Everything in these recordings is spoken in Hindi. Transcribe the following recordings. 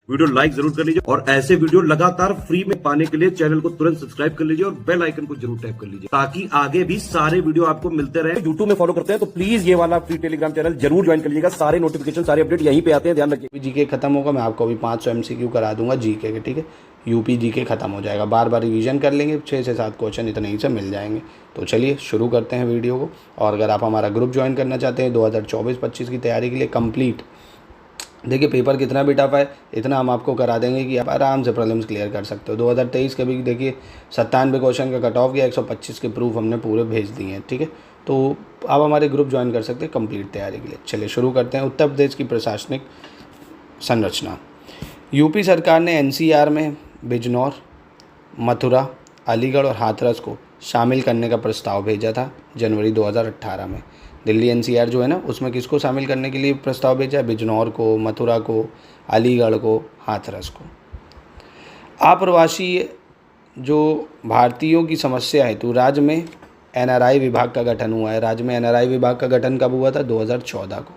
वीडियो लाइक जरूर कर लीजिए और ऐसे वीडियो लगातार फ्री में पाने के लिए चैनल को तुरंत सब्सक्राइब कर लीजिए और बेल आइकन को जरूर टैप कर लीजिए ताकि आगे भी सारे वीडियो आपको मिलते रहे। यूट्यूब में फॉलो करते हैं तो प्लीज ये वाला फ्री टेलीग्राम चैनल जरूर ज्वाइन कर लीजिएगा। सारे नोटिफिकेशन सारे अपडेट यहीं पे आते हैं, ध्यान रखिए। जीके खत्म होगा, मैं आपको अभी 500 MCQ करा दूंगा जीके के, ठीक है। यूपी जीके खत्म हो जाएगा, बार बार रिवीजन कर लेंगे, 6 से 7 क्वेश्चन इतने ही से मिल जाएंगे। तो चलिए शुरू करते हैं वीडियो को। और अगर आप हमारा ग्रुप ज्वाइन करना चाहते हैं 2024-25 की तैयारी के लिए कंप्लीट, देखिए पेपर कितना भी टफ है इतना हम आपको करा देंगे कि आप आराम से प्रीलिम्स क्लियर कर सकते हो। 2023 के भी देखिए 97 क्वेश्चन का कट ऑफ गया, 125 के प्रूफ हमने पूरे भेज दिए हैं, ठीक है। तो आप हमारे ग्रुप ज्वाइन कर सकते हैं कंप्लीट तैयारी के लिए। चलिए शुरू करते हैं। उत्तर प्रदेश की प्रशासनिक संरचना। यूपी सरकार ने NCR में बिजनौर, मथुरा, अलीगढ़ और हाथरस को शामिल करने का प्रस्ताव भेजा था जनवरी 2018 में। दिल्ली NCR जो है ना, उसमें किसको शामिल करने के लिए प्रस्ताव भेजा है? बिजनौर को, मथुरा को, अलीगढ़ को, हाथरस को। अप्रवासी जो भारतीयों की समस्या हेतु राज्य में NRI विभाग का गठन हुआ है। राज्य में NRI विभाग का गठन कब हुआ था? 2014 को।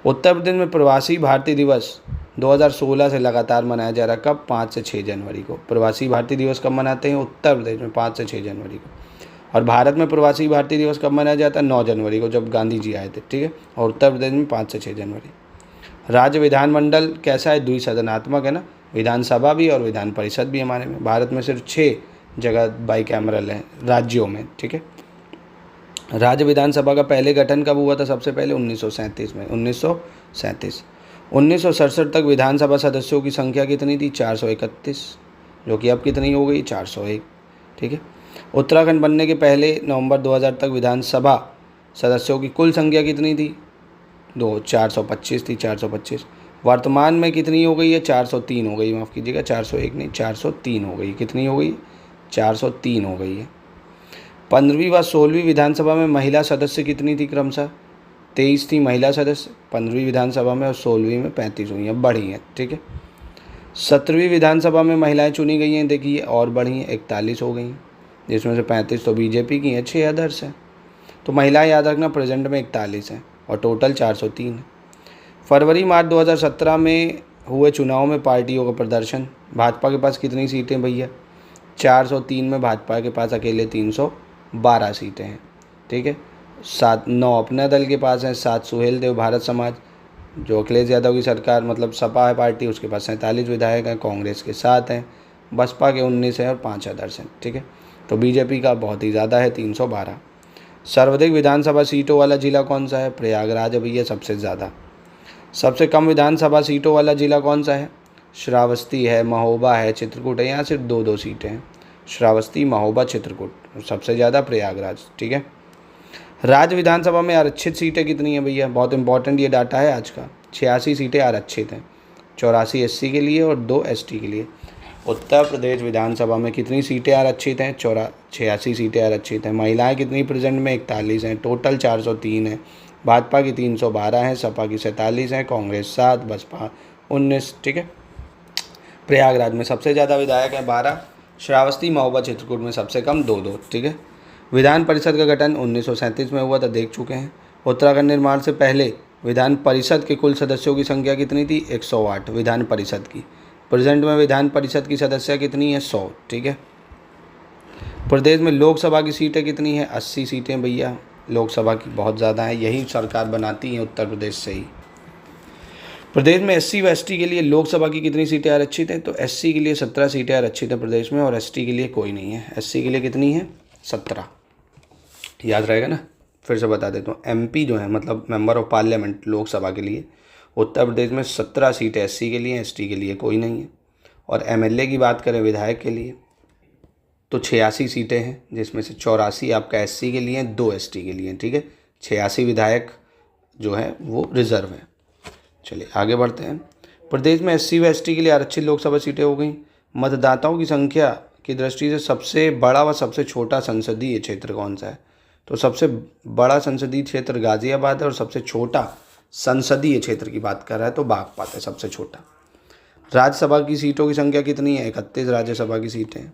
उत्तर प्रदेश में प्रवासी भारतीय दिवस 2016 से लगातार मनाया जा रहा है। कब? 5 से 6 जनवरी को। प्रवासी भारतीय दिवस कब मनाते हैं? उत्तर प्रदेश में 5 से 6 जनवरी को। और भारत में प्रवासी भारतीय दिवस कब मनाया जाता है? 9 जनवरी को, जब गांधी जी आए थे, ठीक है। और उत्तर प्रदेश में 5 से 6 जनवरी। राज्य विधानमंडल कैसा है? द्विसदनात्मक है ना, विधानसभा भी और विधान परिषद भी हमारे में। भारत में सिर्फ 6 जगह बाईकैमरल है राज्यों में, ठीक है। राज्य विधानसभा का पहले गठन कब हुआ था? सबसे पहले 1937 में। 1967 तक विधानसभा सदस्यों की संख्या कितनी थी? 431, जो कि अब कितनी हो गई? 401, ठीक है। उत्तराखंड बनने के पहले नवंबर 2000 तक विधानसभा सदस्यों की कुल संख्या कितनी थी? 425 थी, 425। वर्तमान में कितनी हो गई है? 403 हो गई, माफ़ कीजिएगा, 401 नहीं, 403 हो गई। कितनी हो गई? 403 हो गई है। 15वीं व 16वीं विधानसभा में महिला सदस्य कितनी थी? क्रमशः 23 थी महिला सदस्य 15वीं विधानसभा में, और 16वीं में 35 हुई हैं, बढ़ी हैं, ठीक है। 17वीं विधानसभा में महिलाएं चुनी गई हैं, देखिए, और बढ़ी हैं, 41 हो गई हैं, जिसमें से 35 तो बीजेपी की हैं, 6 अदर्स हैं। तो महिलाएं याद रखना, प्रेजेंट में 41 हैं और टोटल 403 है। फरवरी मार्च 2017 में हुए चुनाव में पार्टियों का प्रदर्शन। भाजपा के पास कितनी सीटें भैया? 403 में भाजपा के पास अकेले 312 सीटें हैं, ठीक है। 9 अपना दल के पास हैं, 7 सुहेल देव भारत समाज जो अखिलेश यादव की सरकार मतलब सपा है पार्टी, उसके पास 47 विधायक हैं, कांग्रेस के 7 हैं, बसपा के 19 हैं और 5 अदर्स हैं, ठीक है। तो बीजेपी का बहुत ही ज़्यादा है, 312। सर्वाधिक विधानसभा सीटों वाला जिला कौन सा है? प्रयागराज है भैया, सबसे ज़्यादा। सबसे कम विधानसभा सीटों वाला जिला कौन सा है? श्रावस्ती है, महोबा है, चित्रकूट है। यहाँ सिर्फ 2 सीटें हैं, श्रावस्ती, महोबा, चित्रकूट। सबसे ज़्यादा प्रयागराज, ठीक है। राज्य विधानसभा में आरक्षित सीटें कितनी हैं भैया? बहुत इंपॉर्टेंट ये डाटा है आज का। 86 सीटें आरक्षित हैं, 84 SC के लिए और 2 ST के लिए। उत्तर प्रदेश विधानसभा में कितनी सीटें आरक्षित हैं? 86 सीटें आरक्षित हैं। महिलाएं कितनी प्रेजेंट में? 41 हैं, टोटल 403 हैं। भाजपा की 312 हैं, सपा की 47 हैं, कांग्रेस 7, बसपा 19, ठीक है। प्रयागराज में सबसे ज़्यादा विधायक हैं 12, श्रावस्ती, महोबा, चित्रकूट में सबसे कम 2-2, ठीक है। विधान परिषद का गठन 1937 में हुआ था, देख चुके हैं। उत्तराखंड निर्माण से पहले विधान परिषद के कुल सदस्यों की संख्या कितनी थी? 108 विधान परिषद की। प्रेजेंट में विधान परिषद की सदस्य कितनी है? 100, ठीक है। प्रदेश में लोकसभा की सीटें कितनी हैं? 80 सीटें भैया, लोकसभा की बहुत ज़्यादा है, यही सरकार बनाती है उत्तर प्रदेश से ही। प्रदेश में SC व ST के लिए लोकसभा की कितनी सीटें आरक्षित हैं? तो SC के लिए 17 सीटें आरक्षित हैं प्रदेश में, और ST के लिए कोई नहीं है। SC के लिए कितनी है? 17, याद रहेगा ना। फिर से बता देता हूँ, MP जो है मतलब मेंबर ऑफ पार्लियामेंट लोकसभा के लिए उत्तर प्रदेश में 17 सीटें SC के लिए, ST के लिए कोई नहीं है। और MLA की बात करें विधायक के लिए तो 86 सीटें हैं, जिसमें से 84 आपका SC के लिए, 2 ST के लिए, ठीक है। 86 विधायक जो है वो रिजर्व है। चलिए आगे बढ़ते हैं। प्रदेश में SC व ST के लिए आरक्षित लोकसभा सीटें हो गई। मतदाताओं की संख्या की दृष्टि से सबसे बड़ा व सबसे छोटा संसदीय क्षेत्र कौन सा है? तो सबसे बड़ा संसदीय क्षेत्र गाजियाबाद है, और सबसे छोटा संसदीय क्षेत्र की बात कर रहा है तो बागपत है सबसे छोटा। राज्यसभा की सीटों की संख्या कितनी है? 31 राज्यसभा की सीटें हैं।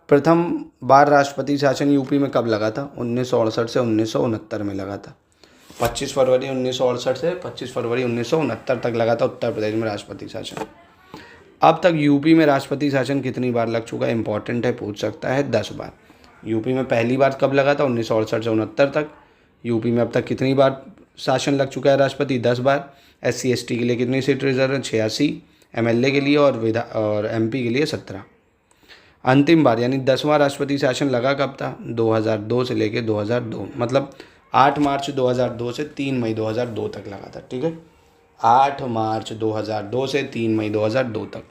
प्रथम बार राष्ट्रपति शासन यूपी में कब लगा था? 1968 से 1969 में लगा था। 25 फरवरी 1968 से 25 फरवरी 1969 तक लगा था उत्तर प्रदेश में राष्ट्रपति शासन। अब तक यूपी में राष्ट्रपति शासन कितनी बार लग चुका है, इंपॉर्टेंट है, पूछ सकता है, 10 बार। यूपी में पहली बार कब लगा था, 1968 से 69 तक। यूपी में अब तक कितनी बार शासन लग चुका है राष्ट्रपति, 10 बार। SC/ST के लिए कितनी सीट रिजर्व है, 86। MLA के लिए और MP के लिए 17। अंतिम बार यानी 10वां राष्ट्रपति शासन लगा कब था, 2002 से लेके 2002, मतलब 8 मार्च 2002 से 3 मई 2002 तक लगा था। ठीक है, 8 मार्च 2002 से 3 मई 2002 तक।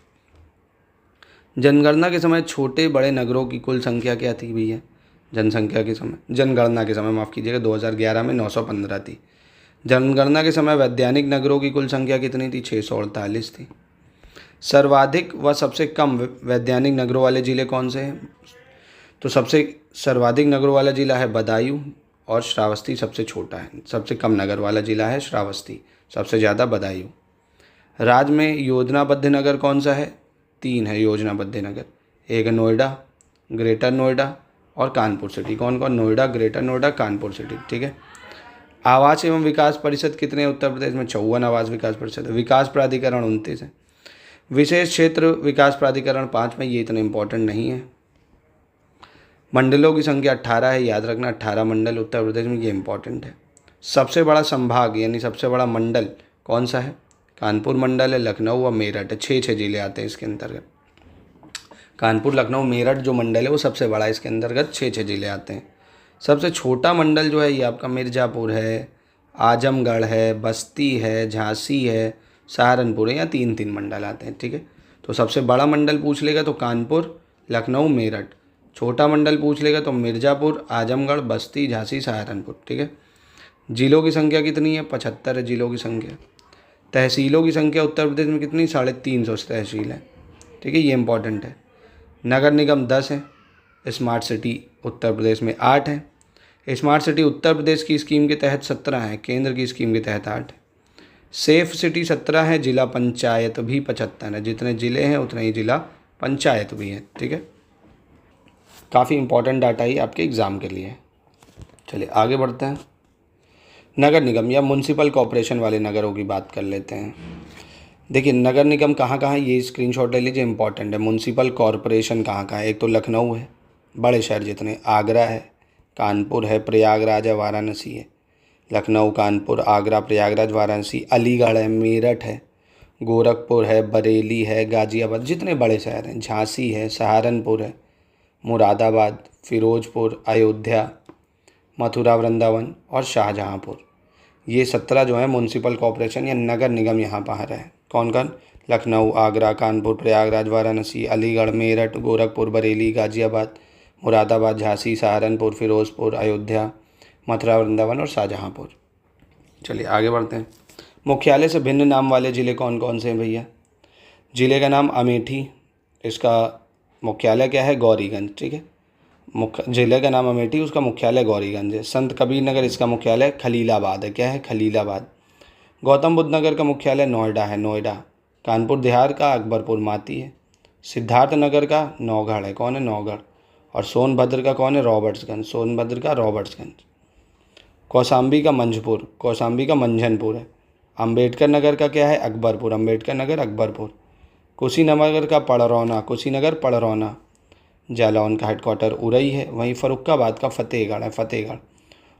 जनगणना के समय छोटे बड़े नगरों की कुल संख्या क्या थी भैया, जनगणना के समय माफ़ कीजिएगा 2011 में 915 थी। जनगणना के समय वैधानिक नगरों की कुल संख्या कितनी थी, 648 थी। सर्वाधिक व सबसे कम वैधानिक नगरों वाले ज़िले कौन से हैं, तो सबसे सर्वाधिक नगरों वाला ज़िला है बदायूं और श्रावस्ती सबसे छोटा है। सबसे कम नगर वाला ज़िला है श्रावस्ती, सबसे ज़्यादा बदायूं। राज्य में योजनाबद्ध नगर कौन सा है, 3 है योजनाबद्ध नगर, एक है नोएडा, ग्रेटर नोएडा और कानपुर सिटी। कौन कौन, नोएडा, ग्रेटर नोएडा, कानपुर सिटी। ठीक है। आवास एवं विकास परिषद कितने हैं उत्तर प्रदेश में, 54 आवास विकास परिषद। विकास प्राधिकरण 29 है। विशेष क्षेत्र विकास प्राधिकरण 5 में, ये इतना इंपॉर्टेंट नहीं है। मंडलों की संख्या 18 है, याद रखना 18 मंडल उत्तर प्रदेश में, ये इंपॉर्टेंट है। सबसे बड़ा संभाग यानी सबसे बड़ा मंडल कौन सा है, कानपुर मंडल है, लखनऊ और मेरठ है। 6 जिले आते हैं इसके अंतर्गत। कानपुर, लखनऊ, मेरठ जो मंडल है वो सबसे बड़ा है, इसके अंतर्गत 6 जिले आते हैं। सबसे छोटा मंडल जो है ये आपका मिर्ज़ापुर है, आजमगढ़ है, बस्ती है, झांसी है, सहारनपुर है, या 3 मंडल आते हैं। ठीक है, तो सबसे बड़ा मंडल पूछ लेगा तो कानपुर, लखनऊ, मेरठ। छोटा मंडल पूछ लेगा तो मिर्ज़ापुर, आजमगढ़, बस्ती, झांसी, सहारनपुर। ठीक है। जिलों की संख्या कितनी है, 75 है जिलों की संख्या। तहसीलों की संख्या उत्तर प्रदेश में कितनी, 350 तहसील है। ठीक है, ये इंपॉर्टेंट है। नगर निगम 10 है। स्मार्ट सिटी उत्तर प्रदेश में 8 है। स्मार्ट सिटी उत्तर प्रदेश की स्कीम के तहत 17 है, केंद्र की स्कीम के तहत 8 है। सेफ सिटी 17 है, जिला पंचायत भी 75 है। जितने ज़िले हैं उतने ही जिला पंचायत भी है। ठीक है, काफ़ी इंपॉर्टेंट डाटा ही आपके एग्ज़ाम के लिए। चलिए आगे बढ़ते हैं। नगर निगम या म्यूनसिपल कॉरपोरेशन वाले नगरों की बात कर लेते हैं। देखिए नगर निगम कहाँ कहाँ है, ये स्क्रीनशॉट ले लीजिए, इंपॉर्टेंट है। म्यूनसिपल कॉरपोरेशन कहाँ कहाँ है, एक तो लखनऊ है, बड़े शहर जितने, आगरा है, कानपुर है, प्रयागराज है, वाराणसी है। लखनऊ, कानपुर, आगरा, प्रयागराज, वाराणसी, अलीगढ़ है, मेरठ है, गोरखपुर है, बरेली है, गाजियाबाद, जितने बड़े शहर हैं, झांसी है, सहारनपुर है, मुरादाबाद, फिरोजपुर, अयोध्या, मथुरा, वृंदावन और शाहजहाँपुर। ये 17 जो है म्यूनसिपल कॉरपोरेशन या नगर निगम यहाँ पर है। कौन कौन, लखनऊ, आगरा, कानपुर, प्रयागराज, वाराणसी, अलीगढ़, मेरठ, गोरखपुर, बरेली, गाजियाबाद, मुरादाबाद, झांसी, सहारनपुर, फिरोजपुर, अयोध्या, मथुरा, वृंदावन और शाहजहाँपुर। चलिए आगे बढ़ते हैं। मुख्यालय से भिन्न नाम वाले ज़िले कौन कौन से हैं भैया, ज़िले का नाम अमेठी, इसका मुख्यालय क्या है, गौरीगंज। ठीक है, ज़िले का नाम अमेठी, उसका मुख्यालय गौरीगंज है। संत कबीर नगर, इसका मुख्यालय खलीलाबाद है। क्या है, खलीलाबाद। गौतम बुद्ध नगर का मुख्यालय नोएडा है, नोएडा। कानपुर देहात का अकबरपुर माती है। सिद्धार्थ नगर का नौगढ़ है, कौन है, नौगढ़। और सोनभद्र का कौन है, रॉबर्ट्सगंज, सोनभद्र का रॉबर्ट्सगंज। कौशाम्बी का मंझपुर, कौशाम्बी का मंझनपुर है। अम्बेडकर नगर का क्या है, अकबरपुर, अम्बेडकर नगर अकबरपुर। कुशीनगर का पड़रौना, कुशीनगर पड़रौना। जालौन का हेडक्वार्टर उरई है। वहीं फरुखाबाद का फतेहगढ़ है, फतेहगढ़।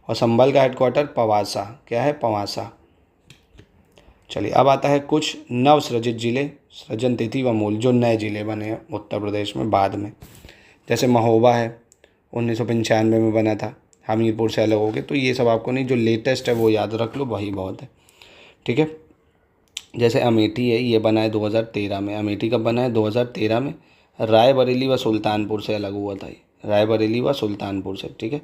और संभल का हेडक्वार्टर पवासा, क्या है, पवासा। चलिए अब आता है कुछ नवसृजित जिले, सृजन तिथि व मूल, जो नए जिले बने हैं उत्तर प्रदेश में बाद में। जैसे महोबा है, 1995 में बना था, हमीरपुर से अलग हो गए। तो ये सब आपको नहीं, जो लेटेस्ट है वो याद रख लो, वही बहुत है। ठीक है, जैसे अमेठी है, ये बना है 2013 में। अमेठी कब बना है, 2013 में। रायबरेली व सुल्तानपुर से अलग हुआ था ये, रायबरेली व सुल्तानपुर से। ठीक है,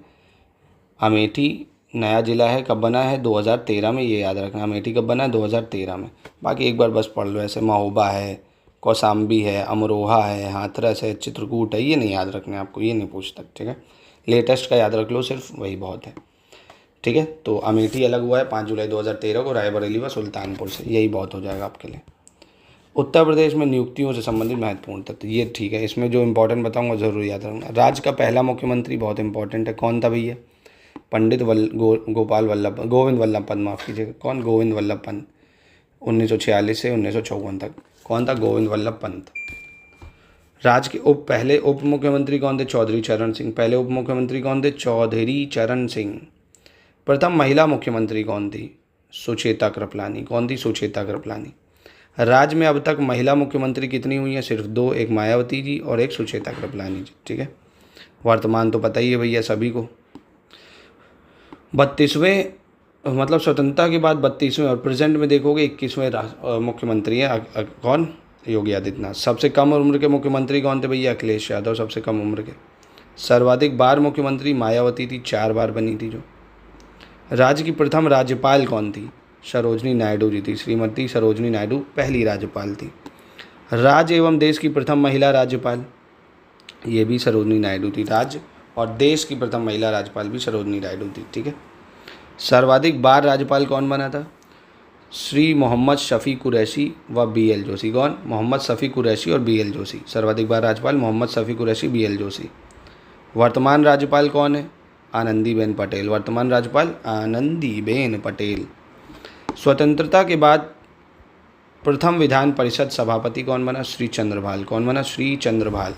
अमेठी नया ज़िला है, कब बना है, 2013 में, ये याद रखना। अमेठी कब बना है, 2013 में। बाकी एक बार बस पढ़ लो, ऐसे महोबा है, कौशाम्बी है, अमरोहा है, हाथरस है, चित्रकूट है, ये नहीं याद रखने आपको, ये नहीं पूछता। ठीक है, लेटेस्ट का याद रख लो सिर्फ, वही बहुत है। ठीक है, तो अमेठी अलग हुआ है 5 जुलाई 2013 को, रायबरेली व सुल्तानपुर से, यही बहुत हो जाएगा आपके लिए। उत्तर प्रदेश में नियुक्तियों से संबंधित महत्वपूर्ण तथ्य, ये ठीक है, इसमें जो इंपॉर्टेंट बताऊंगा ज़रूर याद रखना। राज्य का पहला मुख्यमंत्री बहुत इंपॉर्टेंट है, कौन था भैया, पंडित गोविंद वल्लभ पंत, माफ़ कीजिएगा, कौन? गोविंद वल्लभ पंत, 1946 से 1954 तक। कौन था? गोविंद वल्लभ पंत। राज्य के पहले उप मुख्यमंत्री कौन थे? चौधरी चरण सिंह। पहले उप मुख्यमंत्री कौन थे? चौधरी चरण सिंह। प्रथम महिला मुख्यमंत्री कौन थी? सुचेता कृपलानी। कौन थी? सुचेता कृपलानी। राज्य में अब तक महिला मुख्यमंत्री कितनी हुई हैं? सिर्फ 2, एक मायावती जी और एक सुचेता कृपलानी जी, ठीक है। वर्तमान तो पता ही है भैया सभी को। 32वें मतलब स्वतंत्रता के बाद 32वें और प्रेजेंट में देखोगे 21वें मुख्यमंत्री हैं कौन? योगी आदित्यनाथ। सबसे कम उम्र के मुख्यमंत्री कौन थे भैया? अखिलेश यादव, सबसे कम उम्र के। सर्वाधिक बार मुख्यमंत्री मायावती थी, 4 बार बनी थी जो। राज्य की प्रथम राज्यपाल कौन थी? सरोजनी नायडू जी थी। श्रीमती सरोजनी नायडू पहली राज्यपाल थी। राज्य एवं देश की प्रथम महिला राज्यपाल, ये भी सरोजनी नायडू थी। राज्य और देश की प्रथम महिला राज्यपाल भी सरोजनी नायडू थी, ठीक है। सर्वाधिक बार राज्यपाल कौन बना था? श्री मोहम्मद शफी कुरैशी व BL जोशी। कौन? मोहम्मद शफी कुरैशी और BL जोशी। सर्वाधिक बार राज्यपाल मोहम्मद शफी कुरैशी, BL जोशी। वर्तमान राज्यपाल कौन है? आनंदीबेन पटेल। वर्तमान राज्यपाल आनंदीबेन पटेल। स्वतंत्रता के बाद प्रथम विधान परिषद सभापति कौन बना? श्री चंद्रभाल। कौन बना? श्री चंद्रभाल।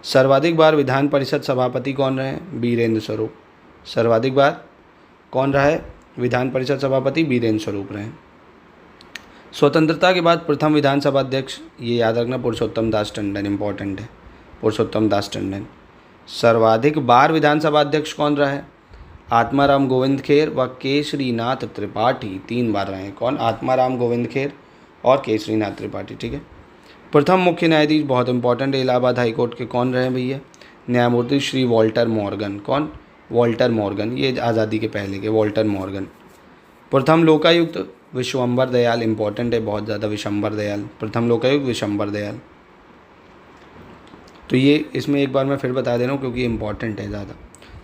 सर्वाधिक बार विधान परिषद सभापति कौन रहे? बीरेंद्र स्वरूप। सर्वाधिक बार कौन रहा है विधान परिषद सभापति? बीरेंद्र स्वरूप रहे। स्वतंत्रता के बाद प्रथम विधानसभा अध्यक्ष, ये याद रखना, पुरुषोत्तम दास टंडन, इंपॉर्टेंट है, पुरुषोत्तम दास टंडन। सर्वाधिक बार विधानसभा अध्यक्ष कौन रहा है? आत्माराम गोविंद खेर व केसरीनाथ त्रिपाठी, 3 बार रहे हैं। कौन? आत्माराम गोविंद खेर और केसरीनाथ त्रिपाठी, ठीक है। प्रथम मुख्य न्यायाधीश, बहुत इंपॉर्टेंट, इलाहाबाद हाई कोर्ट के कौन रहे हैं भैया? न्यायमूर्ति श्री वॉल्टर मॉर्गन। कौन? वॉल्टर मॉर्गन, ये आज़ादी के पहले के वॉल्टर मॉर्गन। प्रथम लोकायुक्त विश्वम्बर दयाल, इंपॉर्टेंट है बहुत ज़्यादा, विशंबर दयाल। प्रथम लोकायुक्त विशंबर दयाल। तो ये इसमें एक बार मैं फिर बता दे रहा हूँ क्योंकि इंपॉर्टेंट है ज़्यादा।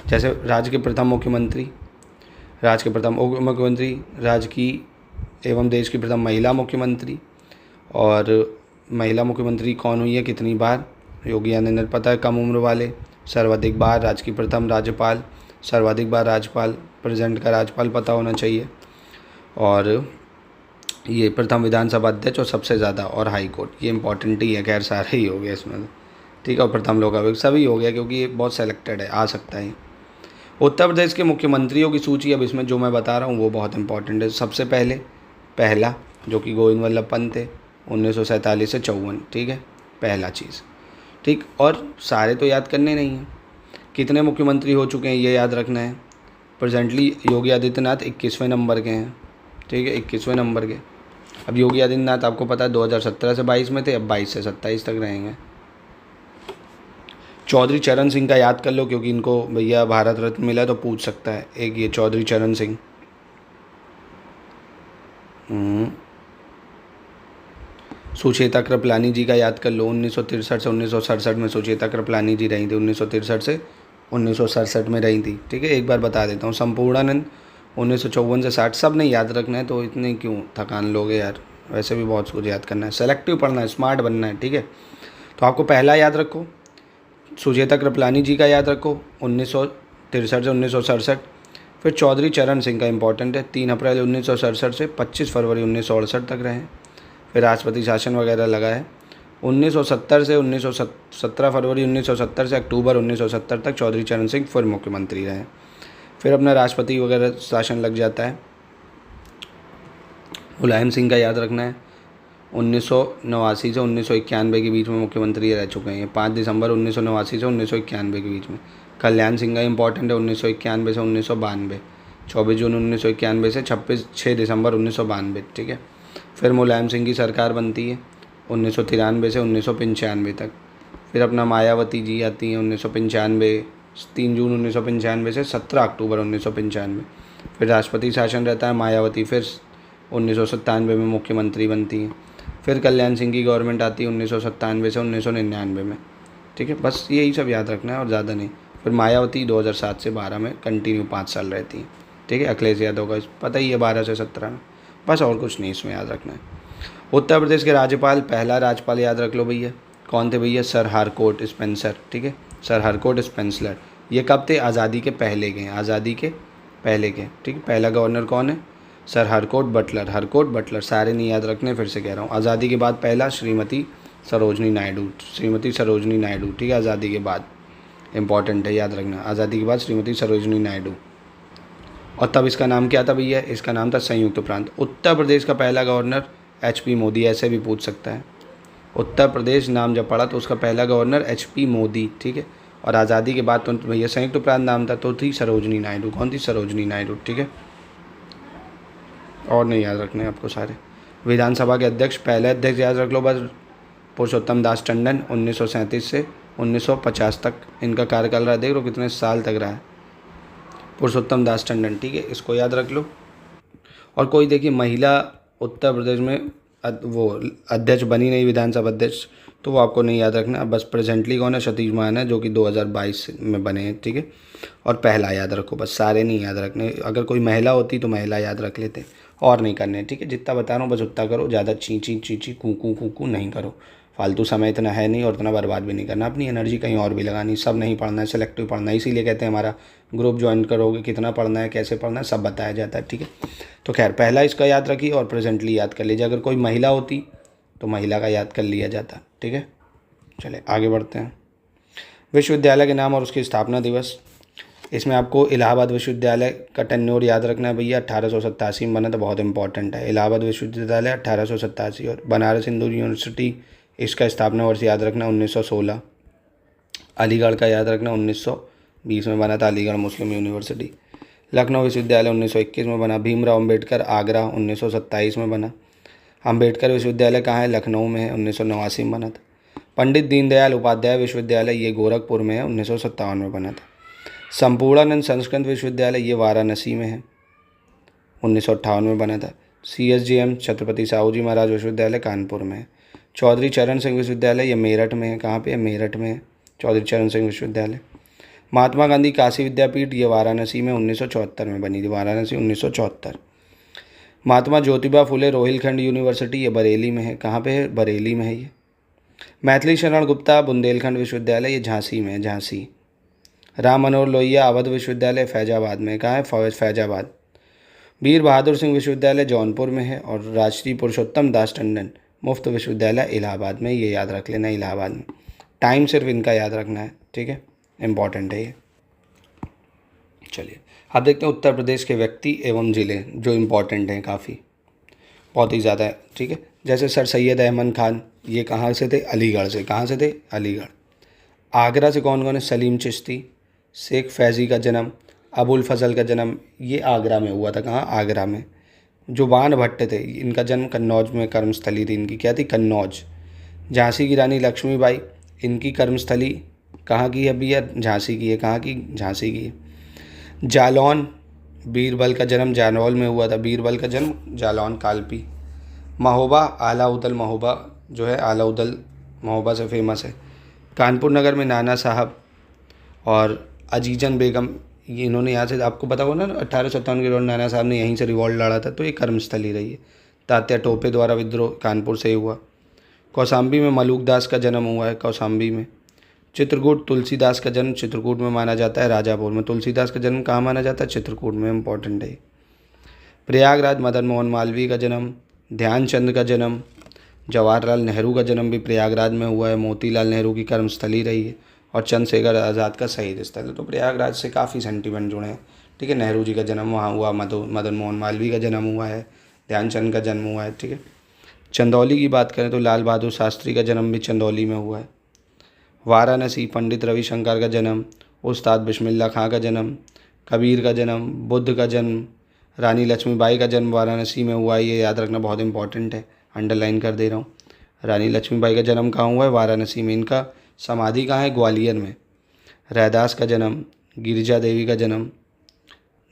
जैसे राज्य के प्रथम मुख्यमंत्री, राज्य के प्रथम उप मुख्यमंत्री, राज्य की एवं देश की प्रथम महिला मुख्यमंत्री। और महिला मुख्यमंत्री कौन हुई है, कितनी बार? योगी आदित्यनाथ, पता है, कम उम्र वाले। सर्वाधिक बार राज्य की प्रथम राज्यपाल, सर्वाधिक बार राज्यपाल, प्रेजेंट का राज्यपाल पता होना चाहिए। और ये प्रथम विधानसभा अध्यक्ष और सबसे ज़्यादा, और हाई कोर्ट, ये इंपॉर्टेंट ही है, खैर सारे ही हो गए इसमें, ठीक है। और प्रथम लोकायुक्त सभी हो गया क्योंकि ये बहुत सेलेक्टेड है, आ सकता है। उत्तर प्रदेश के मुख्यमंत्रियों की सूची अब इसमें जो मैं बता रहा हूँ वो बहुत इंपॉर्टेंट है। सबसे पहला जो कि गोविंद वल्लभ पंत थे, 1947 से 54, ठीक है, पहला चीज़, ठीक। और सारे तो याद करने नहीं हैं, कितने मुख्यमंत्री हो चुके हैं ये याद रखना है। प्रेजेंटली योगी आदित्यनाथ 21वें नंबर के हैं, ठीक है, 21वें नंबर के। अब योगी आदित्यनाथ आपको पता है 2017 से 22 में थे, अब 22 से 27 तक रहेंगे। चौधरी चरण सिंह का याद कर लो क्योंकि इनको भैया भारत रत्न मिला तो पूछ सकता है। एक ये चौधरी चरण सिंह, सुचेता कृपलानी जी का याद कर लो, 1963 से 1967 में सुचेता कृपलानी जी रही थी, 1963 से 1967 में रही थी, ठीक है। एक बार बता देता हूँ, संपूर्णानंद 1954 से 60, सब नहीं याद रखना है तो इतने क्यों थकान लोगे यार, वैसे भी बहुत कुछ याद करना है, सेलेक्टिव पढ़ना है, स्मार्ट बनना है, ठीक है। तो आपको पहला याद रखो, सुचेता कृपलानी जी का याद रखो 1963 से 1967। फिर चौधरी चरण सिंह का इंपॉर्टेंट है, 3 अप्रैल 1967 से 25 फरवरी 1968 तक रहे। फिर राष्ट्रपति शासन वगैरह लगा है 1970 से 17 फरवरी 1970 से अक्टूबर 1970 तक चौधरी चरण सिंह फिर मुख्यमंत्री रहे। फिर अपना राष्ट्रपति वगैरह शासन लग जाता है। मुलायम सिंह का याद रखना है, 1989 से 1991 के बीच में मुख्यमंत्री रह चुके हैं, 5 दिसंबर 1989 से 1991 के बीच में। कल्याण सिंह का इंपॉर्टेंट है, 1991 से 1992, 24 जून 1991 से 6 दिसंबर 1992, ठीक है। फिर मुलायम सिंह की सरकार बनती है 1993 से 1995 तक। फिर अपना मायावती जी आती हैं 1995, 3 जून 1995 से 17 अक्टूबर 1995। फिर राष्ट्रपति शासन रहता है, मायावती फिर 1997 में मुख्यमंत्री बनती हैं। फिर कल्याण सिंह की गवर्नमेंट आती है 1997 से 1999 में, ठीक है। बस यही सब याद रखना है और ज़्यादा नहीं। फिर मायावती 2007 से 12 में कंटिन्यू 5 साल रहती हैं, ठीक है। अखिलेश यादव का पता ही है 12 से 17 में, बस और कुछ नहीं इसमें याद रखना है। उत्तर प्रदेश के राज्यपाल, पहला राज्यपाल याद रख लो भैया, कौन थे भैया? सर हारकोर्ट स्पेंसर, ठीक है, सर हारकोर्ट स्पेंसर। ये कब थे? आज़ादी के पहले के हैं, आज़ादी के पहले के। ठीक है, पहला गवर्नर कौन है? Sir Harcourt Buttler, Harcourt Buttler. सारे नहीं याद रखने, फिर से कह रहा हूँ। आज़ादी के बाद पहला श्रीमती सरोजनी नायडू, श्रीमती सरोजनी नायडू। ठीक है, आज़ादी के बाद, इंपॉर्टेंट है याद रखना, आज़ादी के बाद श्रीमती सरोजनी नायडू। और तब इसका नाम क्या था भैया? इसका नाम था संयुक्त प्रांत। उत्तर प्रदेश का पहला गवर्नर HP मोदी, ऐसे भी पूछ सकता है। उत्तर प्रदेश नाम जब पढ़ा तो उसका पहला गवर्नर HP मोदी। ठीक है, और आज़ादी के बाद तो भैया संयुक्त प्रांत नाम था, तो थी सरोजनी नायडू। कौन थी? सरोजनी नायडू। ठीक है, और नहीं याद रखने आपको सारे। विधानसभा के अध्यक्ष, पहले अध्यक्ष याद रख लो बस, पुरुषोत्तम दास टंडन, 1937 से 1950 तक इनका कार्यकाल रहा। देख लो कितने साल तक रहा है पुरुषोत्तम दास टंडन। ठीक है, इसको याद रख लो। और कोई देखिए महिला उत्तर प्रदेश में वो अध्यक्ष बनी नहीं, विधानसभा अध्यक्ष, तो वो आपको नहीं याद रखना। अब बस प्रेजेंटली कौन है? सतीश महाना है, जो कि 2022 में बने हैं। ठीक है, और पहला याद रखो बस, सारे नहीं याद रखने। अगर कोई महिला होती तो महिला याद रख लेते, और नहीं करने। ठीक है, जितना बता रहा हूँ बस उतना करो, ज़्यादा चींची चींची कूकू नहीं करो। फालतू समय इतना है नहीं, और इतना बर्बाद भी नहीं करना। अपनी एनर्जी कहीं और भी लगानी, सब नहीं पढ़ना है, सेलेक्टिव पढ़ना है। इसीलिए कहते हैं हमारा ग्रुप ज्वाइन करोगे, कितना पढ़ना है, कैसे पढ़ना है, सब बताया जाता है। ठीक है, तो खैर पहला इसका याद रखिए और प्रेजेंटली याद कर लीजिए। अगर कोई महिला होती तो महिला का याद कर लिया जाता। ठीक है, चले आगे बढ़ते हैं। विश्वविद्यालय के नाम और उसकी स्थापना दिवस। इसमें आपको इलाहाबाद विश्वविद्यालय का टेन्योर याद रखना है भैया, 1887 में बना था, बहुत इंपॉर्टेंट है। इलाहाबाद विश्वविद्यालय 1887। और बनारस हिंदू यूनिवर्सिटी, इसका स्थापना वर्ष याद रखना 1916। अलीगढ़ का याद रखना 1920 में बना था, अलीगढ़ मुस्लिम यूनिवर्सिटी। लखनऊ विश्वविद्यालय 1921 में बना। भीमराव अम्बेडकर आगरा 1927 में बना। अम्बेडकर विश्वविद्यालय कहाँ है? लखनऊ में है, 1989 में बना था। पंडित दीनदयाल उपाध्याय विश्वविद्यालय, ये गोरखपुर में है, 1957 में बना था। संपूर्णानंद संस्कृत विश्वविद्यालय, ये वाराणसी में है, 1958 में बना था। CSGM छत्रपति साहू जी महाराज विश्वविद्यालय कानपुर में है। चौधरी चरण सिंह विश्वविद्यालय, ये मेरठ में है। कहाँ पे है? मेरठ में है चौधरी चरण सिंह विश्वविद्यालय। महात्मा गांधी काशी विद्यापीठ, ये वाराणसी में 1974 में बनी थी, वाराणसी 1974। महात्मा ज्योतिबा फुले रोहिलखंड यूनिवर्सिटी, ये बरेली में है। कहाँ पे है? बरेली में है ये। मैथिली शरण गुप्ता बुंदेलखंड विश्वविद्यालय, ये झांसी में है, झांसी। राम मनोहर लोहिया अवध विश्वविद्यालय फैजाबाद में। कहाँ है? फैजाबाद। वीर बहादुर सिंह विश्वविद्यालय जौनपुर में है। और राष्ट्रीय पुरुषोत्तम दास टंडन मुफ्त विश्वविद्यालय इलाहाबाद में, ये याद रख लेना, इलाहाबाद में। टाइम सिर्फ इनका याद रखना है। ठीक है, इम्पॉर्टेंट है ये। चलिए अब देखते हैं उत्तर प्रदेश के व्यक्ति एवं ज़िले जो इम्पॉर्टेंट हैं, काफ़ी बहुत ही ज़्यादा है। ठीक है, जैसे सर सैयद अहमद खान, ये कहाँ से थे? अलीगढ़ से। कहाँ से थे? अलीगढ़। आगरा से कौन कौन है? सलीम चिश्ती। शेख फैज़ी का जन्म, अबुल फजल का जन्म, ये आगरा में हुआ था। कहाँ? आगरा में। जो बाण भट्ट थे, इनका जन्म कन्नौज में, कर्मस्थली थी इनकी, क्या थी? कन्नौज। झांसी की रानी लक्ष्मीबाई, इनकी कर्मस्थली कहाँ की है भैया? झांसी की है। कहाँ की? झांसी की है। जालौन, बीरबल का जन्म जालौन में हुआ था, बीरबल का जन्म जालौन कालपी। महोबा, आलाउद्दीन महोबा जो है, आलाउद्दीन महोबा से फेमस है। कानपुर नगर में नाना साहब और अजीजन बेगम, ये इन्होंने यहाँ से, आपको पता होगा ना 1857 के दौरान नाना साहब ने यहीं से रिवॉल्ट लड़ा था, तो ये कर्मस्थली रही है। तात्या टोपे द्वारा विद्रोह कानपुर से ही हुआ। कौशाम्बी में मलूक दास का जन्म हुआ है, कौशाम्बी में। चित्रकूट, तुलसीदास का जन्म चित्रकूट में माना जाता है, राजापुर में। तुलसीदास का जन्म कहाँ माना जाता है? चित्रकूट में, इंपॉर्टेंट है। प्रयागराज, मदन मोहन मालवीय का जन्म। ध्यानचंद का जन्म। जवाहरलाल नेहरू का जन्म भी प्रयागराज में हुआ है, मोतीलाल नेहरू की कर्मस्थली रही है। और चंद्रशेखर आज़ाद का शहीद स्थल है। तो प्रयागराज से काफ़ी सेंटीमेंट जुड़े हैं। ठीक है, नेहरू जी का जन्म वहाँ हुआ, मदन मोहन मालवीय का जन्म हुआ है, ध्यानचंद का जन्म हुआ है। ठीक है, चंदौली की बात करें तो लाल बहादुर शास्त्री का जन्म भी चंदौली में हुआ है। वाराणसी, पंडित रविशंकर का जन्म, उस्ताद बिस्मिल्लाह खां का जन्म, कबीर का जन्म, बुद्ध का जन्म, रानी लक्ष्मीबाई का जन्म वाराणसी में हुआ है। ये याद रखना बहुत इंपॉर्टेंट है, अंडरलाइन कर दे रहा हूँ। रानी लक्ष्मीबाई का जन्म कहाँ हुआ है? वाराणसी में। इनका समाधि कहाँ है? ग्वालियर में। रैदास का जन्म, गिरिजा देवी का जन्म।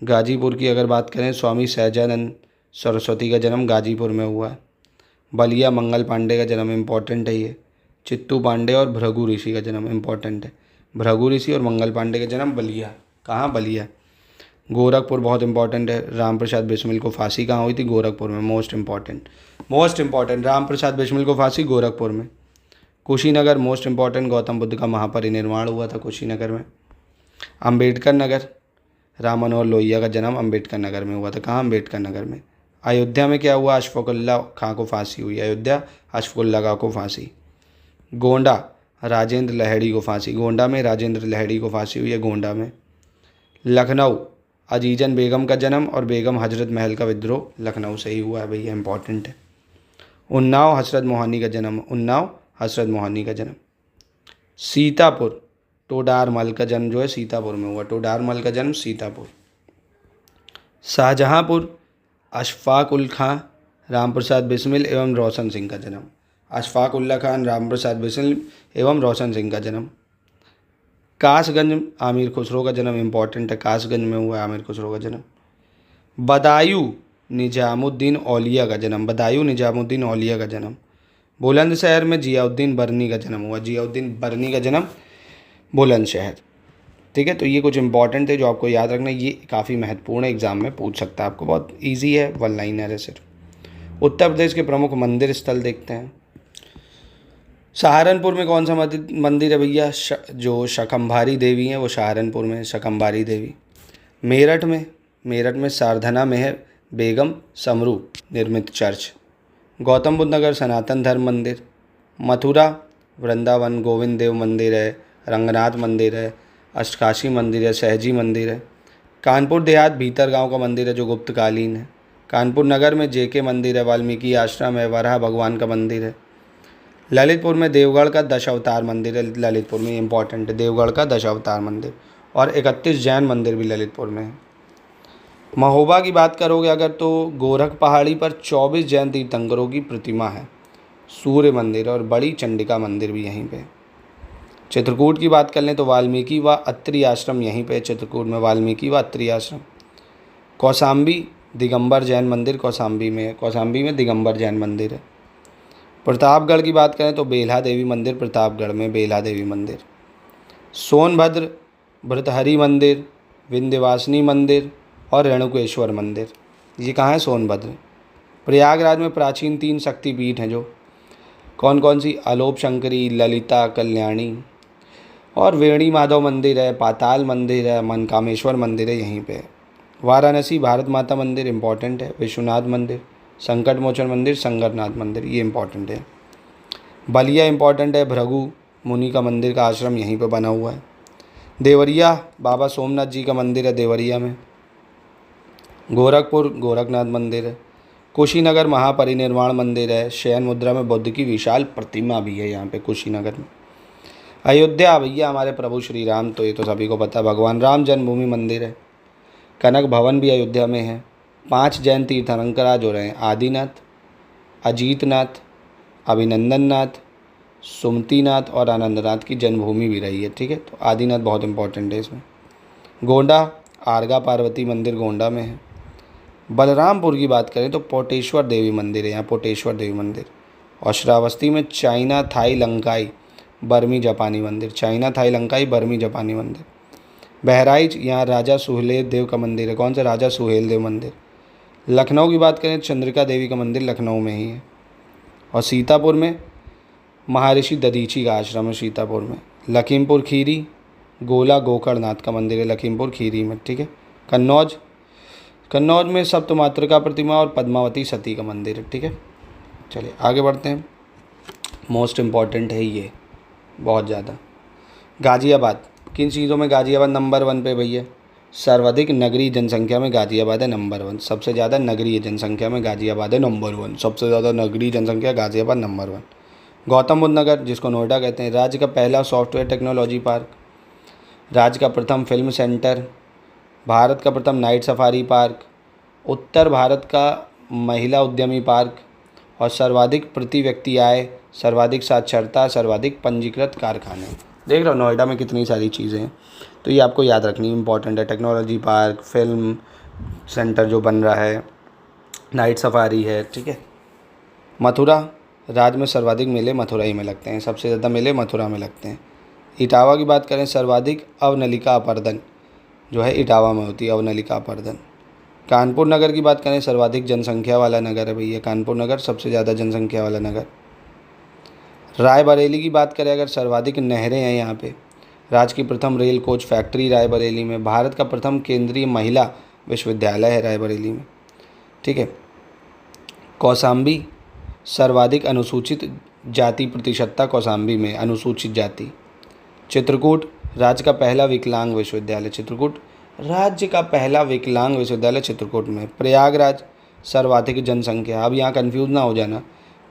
गाजीपुर की अगर बात करें, स्वामी सहजानंद सरस्वती का जन्म गाजीपुर में हुआ है। बलिया, मंगल पांडे का जन्म, इंपॉर्टेंट है ये। चित्तू पांडे और भृगु ऋषि का जन्म, इंपॉर्टेंट है। भृगु ऋषि और मंगल पांडे का जन्म बलिया। कहाँ? बलिया। गोरखपुर बहुत इंपॉर्टेंट है। राम प्रसाद बिस्मिल को फांसी कहाँ हुई थी? गोरखपुर में। मोस्ट इंपॉर्टेंट राम प्रसाद बिस्मिल को फांसी गोरखपुर में। कुशीनगर, मोस्ट इंपॉर्टेंट, गौतम बुद्ध का महापरिनिर्वाण हुआ था कुशीनगर में। अंबेडकर नगर, राम मनोहर लोहिया का जन्म अंबेडकर नगर में हुआ था। कहाँ? अंबेडकर नगर में। अयोध्या में क्या हुआ? अशफाकुल्ला खां को फांसी हुई। अयोध्या, अशफाकुल्ला खां को फांसी। गोंडा, राजेंद्र लहड़ी को फांसी। गोंडा में राजेंद्र लहड़ी को फांसी हुई है गोंडा में। लखनऊ, अजीजन बेगम का जन्म और बेगम हजरत महल का विद्रोह लखनऊ से ही हुआ है भैया, इंपॉर्टेंट है। उन्नाव, हसरत मोहानी का जन्म। उन्नाव, हसरत मोहानी का जन्म। सीतापुर, टोडारमल का जन्म जो है सीतापुर में हुआ। टोडारमल का जन्म सीतापुर। शाहजहाँपुर, अशफाक उल खां, राम प्रसाद बिस्मिल एवं रोशन सिंह का जन्म। अशफाक उल्ला खान, राम प्रसाद बिस्मिल एवं रोशन सिंह का जन्म। कासगंज, आमिर खुसरो का जन्म, इंपॉर्टेंट है, कासगंज में हुआ है आमिर खुसरो का जन्म। बदायूं, निजामुद्दीन औलिया का जन्म। बदायूं, निजामुद्दीन औलिया का जन्म। बुलंदशहर में जियाउद्दीन बरनी का जन्म हुआ। जियाउद्दीन बरनी का जन्म बुलंदशहर। ठीक है, तो ये कुछ इंपॉर्टेंट थे जो आपको याद रखना है। ये काफ़ी महत्वपूर्ण है, एग्जाम में पूछ सकता है आपको, बहुत ईजी है, वन लाइनर है सिर्फ। उत्तर प्रदेश के प्रमुख मंदिर स्थल देखते हैं। सहारनपुर में कौन सा मंदिर है भैया? जो शकंभारी देवी हैं वो सहारनपुर में, शकंभारी देवी। मेरठ में सारधना मेहर बेगम समरू निर्मित चर्च। गौतम बुद्ध नगर, सनातन धर्म मंदिर। मथुरा, वृंदावन गोविंद देव मंदिर है, रंगनाथ मंदिर है, अष्टकाशी मंदिर है, सहजी मंदिर है। कानपुर देहात, भीतर गांव का मंदिर है जो गुप्तकालीन है। कानपुर नगर में जेके मंदिर है, वाल्मीकि आश्रम है, वराह भगवान का मंदिर है। ललितपुर में देवगढ़ का दशावतार मंदिर है। ललितपुर में इंपॉर्टेंट है, देवगढ़ का दशावतार मंदिर। और 31 जैन मंदिर भी ललितपुर में है। महोबा की बात करोगे अगर तो गोरख पहाड़ी पर 24 जैन तीर्थंकरों की प्रतिमा है। सूर्य मंदिर और बड़ी चंडिका मंदिर भी यहीं पे। चित्रकूट की बात कर लें तो वाल्मीकि व अत्रि आश्रम यहीं पे। चित्रकूट में वाल्मीकि व अत्रि आश्रम। कौशाम्बी, दिगंबर जैन मंदिर कौशाम्बी में है। कौशाम्बी में दिगंबर जैन मंदिर है। प्रतापगढ़ की बात करें तो बेल्हा देवी मंदिर, प्रतापगढ़ में बेल्हा देवी मंदिर। सोनभद्र, भृतहरि मंदिर, विंध्यवासिनी मंदिर और रेणुकेश्वर मंदिर। ये कहाँ है? सोनभद्र। प्रयागराज में प्राचीन 3 शक्तिपीठ हैं जो कौन कौन सी? अलोप शंकरी, ललिता, कल्याणी और वेणी माधव मंदिर है, पाताल मंदिर है, मनकामेश्वर मंदिर है यहीं पे। वाराणसी, भारत माता मंदिर इंपॉर्टेंट है, विश्वनाथ मंदिर, संकट मोचन मंदिर, संगरनाथ मंदिर, ये इंपॉर्टेंट है। बलिया इंपॉर्टेंट है, भृगु मुनि का मंदिर का आश्रम यहीं पे बना हुआ है। देवरिया, बाबा सोमनाथ जी का मंदिर है देवरिया में। गोरखपुर, गोरखनाथ मंदिर है। कुशीनगर, महापरिनिर्वाण मंदिर है। शयन मुद्रा में बुद्ध की विशाल प्रतिमा भी है यहाँ पे कुशीनगर में। अयोध्या भैया हमारे प्रभु श्री राम, तो ये तो सभी को पता है, भगवान राम जन्मभूमि मंदिर है। कनक भवन भी अयोध्या में है। 5 जैन तीर्थंकर आज हो रहे हैं, आदिनाथ, अजीतनाथ, अभिनंदननाथ, सुमतिनाथ और आनंदनाथ की जन्मभूमि भी रही है। ठीक है, तो आदिनाथ बहुत इंपॉर्टेंट है इसमें। गोंडा, आरगा पार्वती मंदिर गोंडा में है। बलरामपुर की बात करें तो पोटेश्वर देवी मंदिर है यहाँ, पोटेश्वर देवी मंदिर। और श्रावस्ती में चाइना थाई लंकाई बर्मी जापानी मंदिर, चाइना थाई लंकाई बर्मी जापानी मंदिर। बहराइच, यहाँ राजा सुहेल देव का मंदिर है। कौन सा? राजा सुहेल देव मंदिर। लखनऊ की बात करें तो चंद्रिका देवी का मंदिर लखनऊ में ही है। और सीतापुर में महर्षि दधीची का आश्रम है सीतापुर में। लखीमपुर खीरी, गोला गोकर्णनाथ का मंदिर है लखीमपुर खीरी में। ठीक है। कन्नौज, कन्नौज में सप्तमातृका प्रतिमा और पद्मावती सती का मंदिर है। ठीक है, चलिए आगे बढ़ते हैं। मोस्ट इम्पॉर्टेंट है ये बहुत ज़्यादा। गाज़ियाबाद, किन चीज़ों में गाज़ियाबाद नंबर 1 पे भैया? सर्वाधिक नगरीय जनसंख्या में गाज़ियाबाद है नंबर 1। सबसे ज़्यादा नगरीय जनसंख्या में गाज़ियाबाद है नंबर 1। सबसे ज़्यादा नगरीय जनसंख्या गाज़ियाबाद नंबर 1। गौतम बुद्ध नगर, जिसको नोएडा कहते हैं, राज्य का पहला सॉफ्टवेयर टेक्नोलॉजी पार्क, राज्य का प्रथम फिल्म सेंटर, भारत का प्रथम नाइट सफारी पार्क, उत्तर भारत का महिला उद्यमी पार्क और सर्वाधिक प्रति व्यक्ति आय, सर्वाधिक साक्षरता, सर्वाधिक पंजीकृत कारखाने। देख रहे हो नोएडा में कितनी सारी चीज़ें हैं, तो ये आपको याद रखनी इंपॉर्टेंट है। टेक्नोलॉजी पार्क, फिल्म सेंटर जो बन रहा है, नाइट सफारी है। ठीक है। मथुरा, राज्य में सर्वाधिक मेले मथुरा ही में लगते हैं, सबसे ज़्यादा मेले मथुरा में लगते हैं। इटावा की बात करें, सर्वाधिक अवनलिका अपर्दन जो है इटावा में होती है, अवनलिका अपर्दन। कानपुर नगर की बात करें, सर्वाधिक जनसंख्या वाला नगर है भैया, कानपुर नगर सबसे ज़्यादा जनसंख्या वाला नगर। रायबरेली की बात करें अगर, सर्वाधिक नहरें हैं यहाँ पे, राज्य की प्रथम रेल कोच फैक्ट्री रायबरेली में। भारत का प्रथम केंद्रीय महिला विश्वविद्यालय है रायबरेली में। ठीक है। कौशाम्बी सर्वाधिक अनुसूचित जाति प्रतिशतता कौशाम्बी में, अनुसूचित जाति। चित्रकूट राज्य का पहला विकलांग विश्वविद्यालय, चित्रकूट राज्य का पहला विकलांग विश्वविद्यालय चित्रकूट में। प्रयागराज सर्वाधिक जनसंख्या, अब यहाँ कंफ्यूज ना हो जाना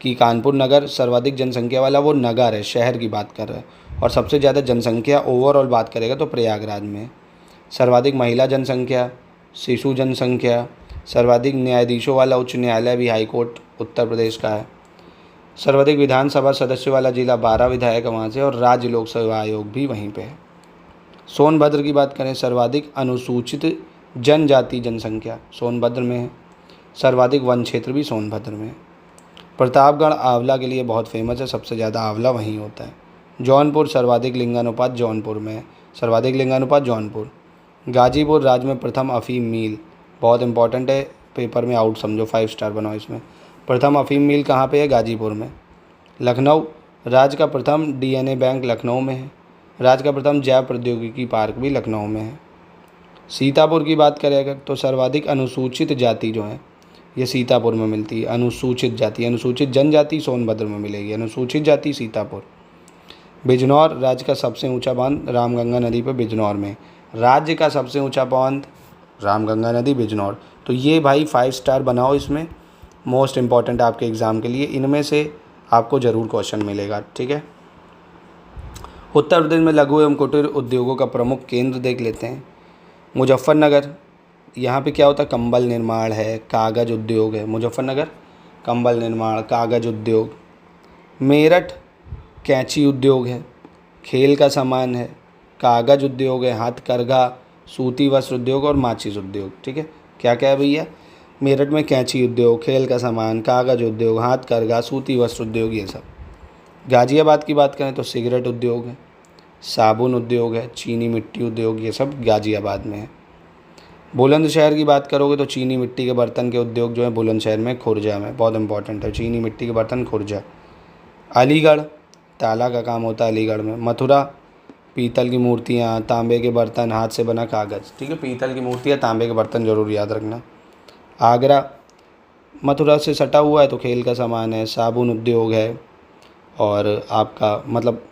कि कानपुर नगर सर्वाधिक जनसंख्या वाला वो नगर है, शहर की बात कर रहा है, और सबसे ज़्यादा जनसंख्या ओवरऑल बात करेगा तो प्रयागराज में। सर्वाधिक महिला जनसंख्या, शिशु जनसंख्या, सर्वाधिक न्यायाधीशों वाला उच्च न्यायालय भी हाई कोर्ट उत्तर प्रदेश का है। सर्वाधिक विधानसभा सदस्यों वाला जिला 12 विधायक है वहाँ से, और राज्य लोक सेवा आयोग भी वहीं पे है। सोनभद्र की बात करें, सर्वाधिक अनुसूचित जनजाति जनसंख्या सोनभद्र में है। सर्वाधिक वन क्षेत्र भी सोनभद्र में है। प्रतापगढ़ आंवला के लिए बहुत फेमस है, सबसे ज़्यादा आंवला वहीं होता है। जौनपुर सर्वाधिक लिंगानुपात जौनपुर में है, सर्वाधिक लिंगानुपात जौनपुर। गाजीपुर राज्य में प्रथम अफीम मिल, बहुत इंपॉर्टेंट है, पेपर में आउट समझो, 5 स्टार बनाओ इसमें। प्रथम अफीम मिल कहाँ पे है? गाजीपुर में। लखनऊ राज्य का प्रथम डीएनए बैंक लखनऊ में है। राज्य का प्रथम जैव प्रौद्योगिकी पार्क भी लखनऊ में है। सीतापुर की बात करें अगर तो सर्वाधिक अनुसूचित जाति जो है ये सीतापुर में मिलती है। अनुसूचित जाति, अनुसूचित जनजाति सोनभद्र में मिलेगी, अनुसूचित जाति सीतापुर। बिजनौर राज्य का सबसे ऊंचा बांध रामगंगा नदी पर बिजनौर में। राज्य का सबसे ऊंचा बांध रामगंगा नदी बिजनौर। तो ये भाई 5 स्टार बनाओ, इसमें मोस्ट इम्पॉर्टेंट आपके एग्ज़ाम के लिए, इनमें से आपको ज़रूर क्वेश्चन मिलेगा। ठीक है। उत्तर प्रदेश में लघु एवं कुटीर उद्योगों का प्रमुख केंद्र देख लेते हैं। मुजफ्फरनगर, यहाँ पे क्या होता है? कंबल निर्माण है, कागज़ उद्योग है। मुजफ्फरनगर कंबल निर्माण, कागज़ उद्योग। मेरठ कैंची उद्योग है, खेल का सामान है, कागज़ उद्योग है, हथकरघा, सूती वस्त्र उद्योग और माचिस उद्योग। ठीक है। क्या क्या है भैया? मेरठ में कैंची उद्योग, खेल का सामान, कागज़ उद्योग, हथकरघा, सूती वस्त्र उद्योग, ये सब। गाज़ियाबाद की बात करें तो सिगरेट उद्योग है, साबुन उद्योग है, चीनी मिट्टी उद्योग, ये सब गाज़ियाबाद में है। बुलंदशहर की बात करोगे तो चीनी मिट्टी के बर्तन के उद्योग जो है बुलंदशहर में, खुर्जा में, बहुत इंपॉर्टेंट है, चीनी मिट्टी के बर्तन खुर्जा। अलीगढ़ ताला का काम होता है अलीगढ़ में। मथुरा पीतल की मूर्तियाँ, तांबे के बर्तन, हाथ से बना कागज़। ठीक है, पीतल की मूर्तियाँ, तांबे के बर्तन ज़रूर याद रखना। आगरा मथुरा से सटा हुआ है तो खेल का सामान है, साबुन उद्योग है, और आपका मतलब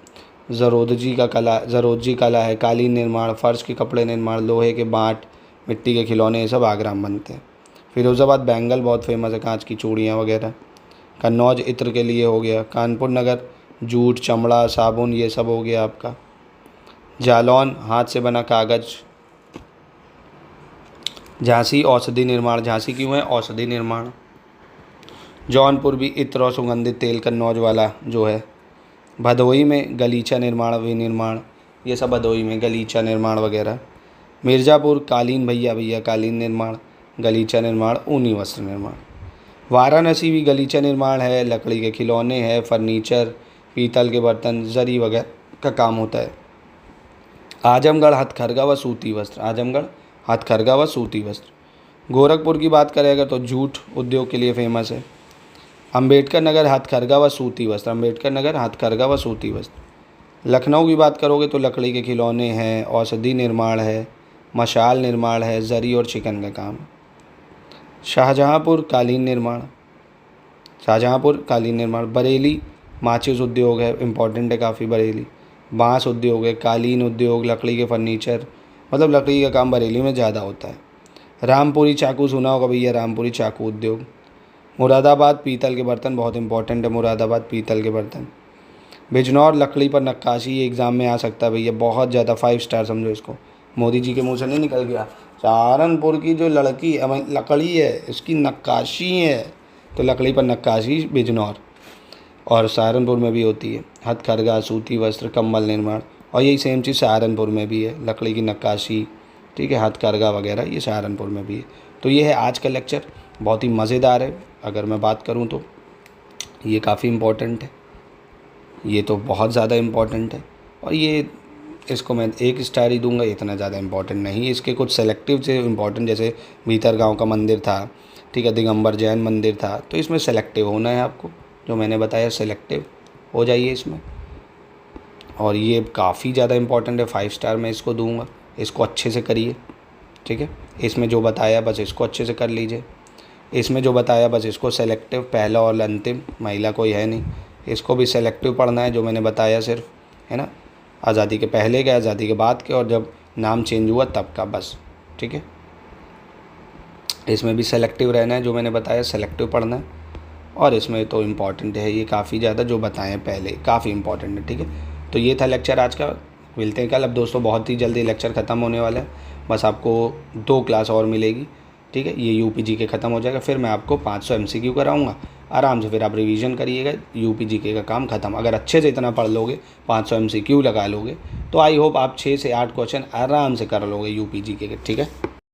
ज़रोजी कला है, कालीन निर्माण, फर्श के कपड़े निर्माण, लोहे के बाट, मिट्टी के खिलौने, ये सब आगरा में बनते हैं। फिरोज़ाबाद बैंगल बहुत फेमस है, कांच की चूड़ियाँ वगैरह। कन्नौज इत्र के लिए हो गया। कानपुर नगर जूट, चमड़ा, साबुन, ये सब हो गया आपका। जालौन हाथ से बना कागज़। झांसी औषधि निर्माण, झांसी क्यों है? औषधि निर्माण। जौनपुर भी इत्र और सुगंधित तेल कन्नौज वाला जो है। भदोही में गलीचा निर्माण, विनिर्माण, ये सब भदोही में, गलीचा निर्माण वगैरह। मिर्ज़ापुर कालीन, भैया कालीन निर्माण, गलीचा निर्माण, ऊनी वस्त्र निर्माण। वाराणसी भी गलीचा निर्माण है, लकड़ी के खिलौने हैं, फर्नीचर, पीतल के बर्तन, जरी वगैरह का काम होता है। आजमगढ़ हथकरघा व सूती वस्त्र, आजमगढ़ हथकरघा व सूती वस्त्र। गोरखपुर की बात करें अगर तो जूट उद्योग के लिए फेमस है। अम्बेडकर नगर हथकरघा व सूती वस्त्र, अम्बेडकर नगर हथकरघा व सूती वस्त्र। लखनऊ की बात करोगे तो लकड़ी के खिलौने हैं, औषधि निर्माण है, मशाल निर्माण है, जरी और चिकन का काम। शाहजहाँपुर कालीन निर्माण, शाहजहाँपुर कालीन निर्माण। बरेली माचिस उद्योग है, इम्पॉर्टेंट है काफ़ी बरेली। बांस उद्योग है, कालीन उद्योग, लकड़ी के फर्नीचर, मतलब लकड़ी का काम बरेली में ज़्यादा होता है। रामपुरी चाकू सुना होगा भैया, रामपुरी चाकू उद्योग। मुरादाबाद पीतल के बर्तन, बहुत इंपॉर्टेंट है मुरादाबाद पीतल के बर्तन। बिजनौर लकड़ी पर नक्काशी, ये एग्ज़ाम में आ सकता है भैया, बहुत ज़्यादा, 5 स्टार समझो इसको, मोदी जी के मुंह से नहीं निकल गया। सहारनपुर की जो लड़की लकड़ी है इसकी नक्काशी है, तो लकड़ी पर नक्काशी बिजनौर, और सहारनपुर में भी होती है। हथकरघा, सूती वस्त्र, कंबल निर्माण, और यही सेम चीज़ सहारनपुर में भी है, लकड़ी की नक्काशी, ठीक है, हथकरघा वगैरह, ये सहारनपुर में भी है। तो ये है आज का लेक्चर, बहुत ही मज़ेदार है। अगर मैं बात करूँ तो ये काफ़ी इम्पोर्टेंट है, ये तो बहुत ज़्यादा इम्पोर्टेंट है, और ये इसको मैं 1 स्टार ही दूंगा, इतना ज़्यादा इम्पोर्टेंट नहीं है। इसके कुछ सेलेक्टिव से इम्पोर्टेंट, जैसे भीतर गांव का मंदिर था, ठीक है, दिगंबर जैन मंदिर था, तो इसमें सेलेक्टिव होना है आपको, जो मैंने बताया सेलेक्टिव हो जाइए इसमें। और ये काफ़ी ज़्यादा इंपॉर्टेंट है, 5 स्टार मैं इसको दूंगा। इसको अच्छे से करिए, ठीक है। इसमें जो बताया बस इसको अच्छे से कर लीजिए। इसमें जो बताया बस इसको सेलेक्टिव, पहला और अंतिम, महिला कोई है नहीं, इसको भी सेलेक्टिव पढ़ना है जो मैंने बताया सिर्फ, है ना। आज़ादी के पहले के, आज़ादी के बाद के, और जब नाम चेंज हुआ तब का, बस, ठीक है। इसमें भी सेलेक्टिव रहना है जो मैंने बताया, सेलेक्टिव पढ़ना है। और इसमें तो इम्पॉर्टेंट है ये काफ़ी ज़्यादा, जो बताएं पहले काफ़ी इंपॉर्टेंट है, ठीक है। तो ये था लेक्चर आज का। मिलते हैं कल। अब दोस्तों बहुत ही जल्दी लेक्चर ख़त्म होने वाला है, बस आपको 2 क्लास और मिलेगी, ठीक है। ये यूपी जीके ख़त्म हो जाएगा, फिर मैं आपको 500 MCQ कराऊंगा आराम से, फिर आप रिवीजन करिएगा, यूपी जीके का काम ख़त्म। अगर अच्छे से इतना पढ़ लोगे, 500 MCQ लगा लोगे, तो आई होप आप 6 से 8 क्वेश्चन आराम से कर लोगे यूपी जीके के, ठीक है।